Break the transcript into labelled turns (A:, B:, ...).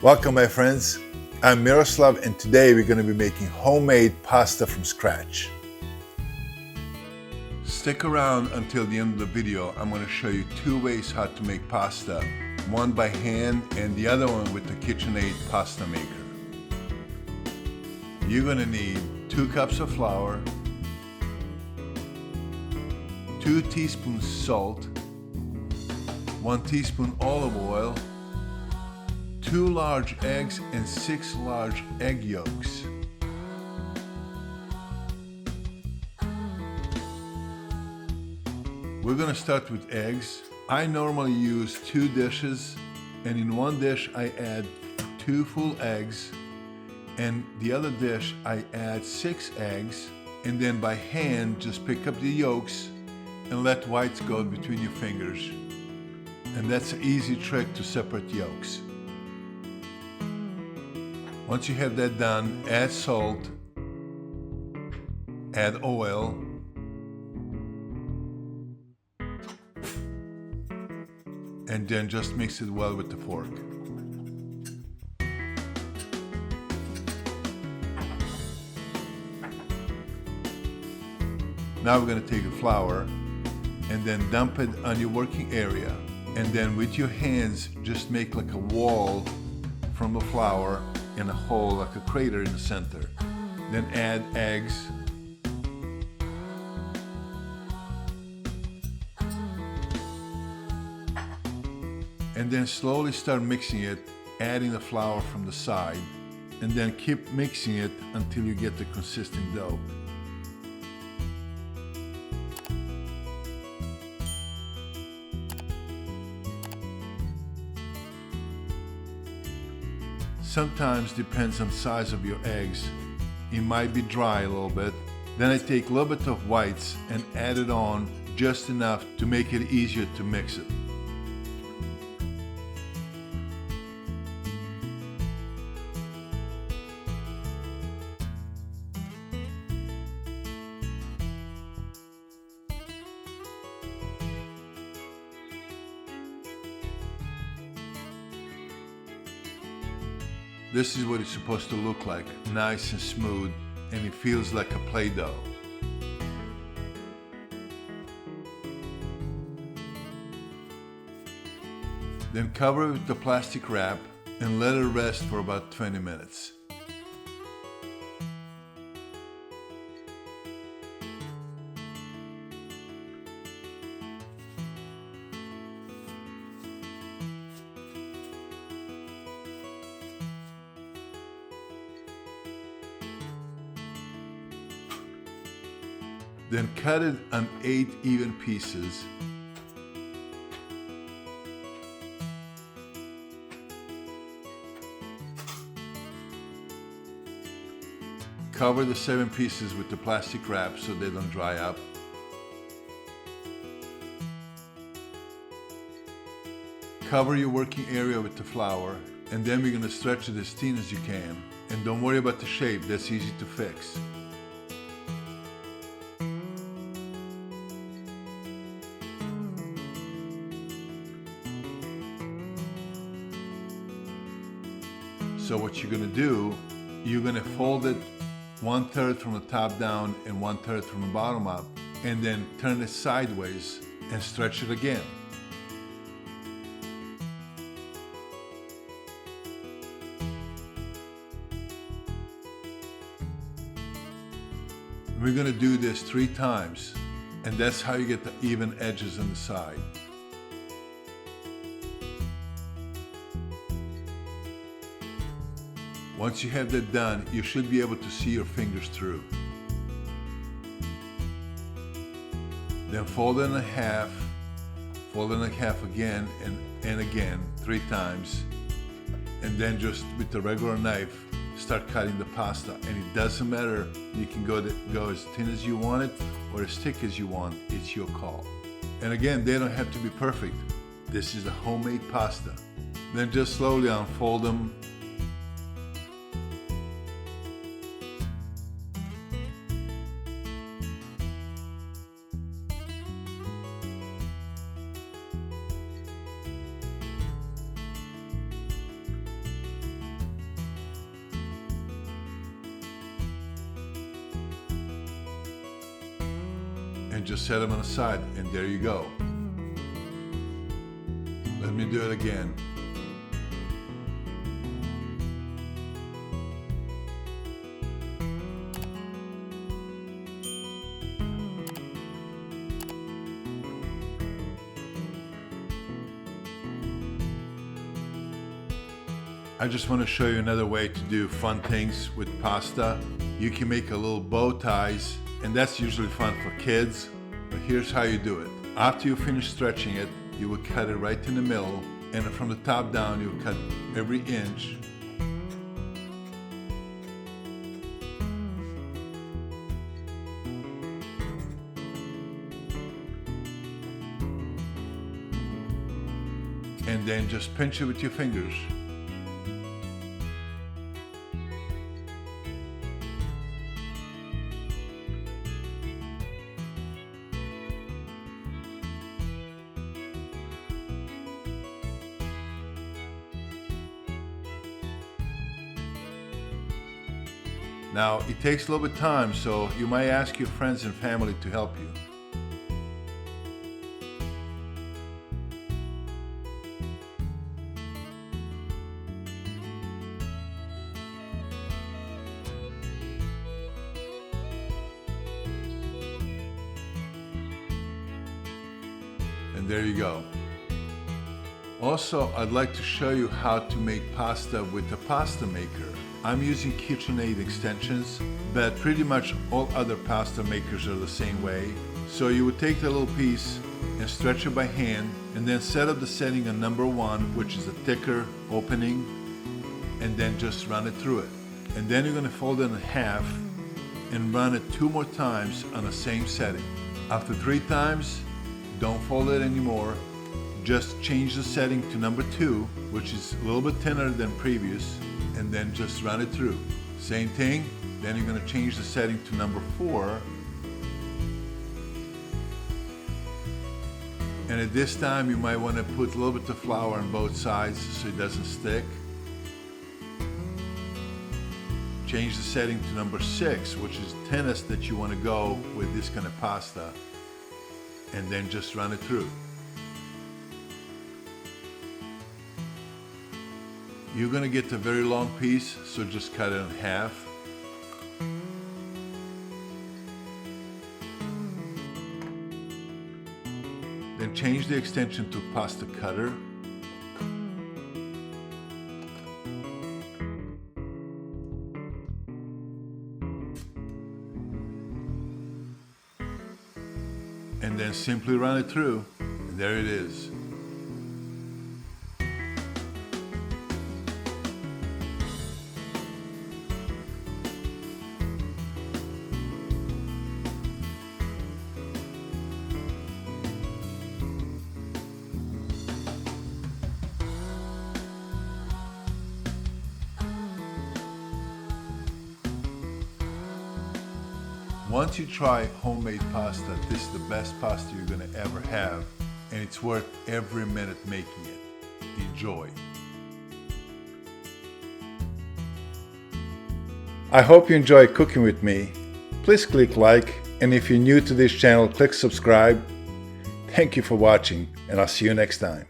A: Welcome my friends, I'm Miroslav and today we're going to be making homemade pasta from scratch. Stick around until the end of the video. I'm going to show you two ways how to make pasta. One by hand and the other one with the KitchenAid pasta maker. You're going to need 2 cups of flour, 2 teaspoons salt, 1 teaspoon olive oil, 2 large eggs and 6 large egg yolks. We're going to start with eggs. I normally use 2 dishes, and in one dish I add 2 full eggs, and the other dish I add 6 eggs, and then by hand just pick up the yolks and let whites go between your fingers. And that's an easy trick to separate yolks. Once you have that done, add salt, add oil, and then just mix it well with the fork. Now we're going to take the flour and then dump it on your working area, and then with your hands just make like a wall from the flour and a hole like a crater in the center. Then add eggs, and then slowly start mixing it, adding the flour from the side, and then keep mixing it until you get the consistent dough. Sometimes depends on the size of your eggs. It might be dry a little bit. Then I take a little bit of whites and add it on just enough to make it easier to mix it. This is what it's supposed to look like, nice and smooth, and it feels like a Play-Doh. Then cover it with the plastic wrap and let it rest for about 20 minutes. Then cut it on 8 even pieces. Cover the 7 pieces with the plastic wrap so they don't dry up. Cover your working area with the flour, and then we're going to stretch it as thin as you can. And don't worry about the shape, that's easy to fix. So what you're going to do, you're going to fold it 1/3 from the top down and 1/3 from the bottom up, and then turn it sideways and stretch it again. We're going to do this 3 times, and that's how you get the even edges on the side. Once you have that done, you should be able to see your fingers through. Then fold it in half again and again 3 times, and then just with the regular knife start cutting the pasta. And it doesn't matter, you can go as thin as you want it or as thick as you want, it's your call. And again, they don't have to be perfect. This is a homemade pasta. Then just slowly unfold them. and just set them on the side, and there you go. Let me do it again. I just want to show you another way to do fun things with pasta. You can make a little bow ties, and that's usually fun for kids, but here's how you do it. After you finish stretching it, you will cut it right in the middle, and from the top down you will cut every inch. And then just pinch it with your fingers. Now, it takes a little bit of time, so you might ask your friends and family to help you. And there you go. Also, I'd like to show you how to make pasta with a pasta maker. I'm using KitchenAid extensions, but pretty much all other pasta makers are the same way. So you would take the little piece and stretch it by hand, and then set up the setting on number 1, which is a thicker opening, and then just run it through it. And then you're going to fold it in half and run it 2 more times on the same setting. After 3 times, don't fold it anymore. Just change the setting to number 2, which is a little bit thinner than previous, and then just run it through. Same thing, then you're going to change the setting to number 4. And at this time you might want to put a little bit of flour on both sides so it doesn't stick. Change the setting to number 6, which is the thinnest that you want to go with this kind of pasta, and then just run it through. You're going to get a very long piece, so just cut it in half. Then change the extension to pasta cutter. And then simply run it through, and there it is. Once you try homemade pasta, this is the best pasta you're going to ever have, and it's worth every minute making it. Enjoy. I hope you enjoy cooking with me. Please click like, and if you're new to this channel, click subscribe. Thank you for watching, and I'll see you next time.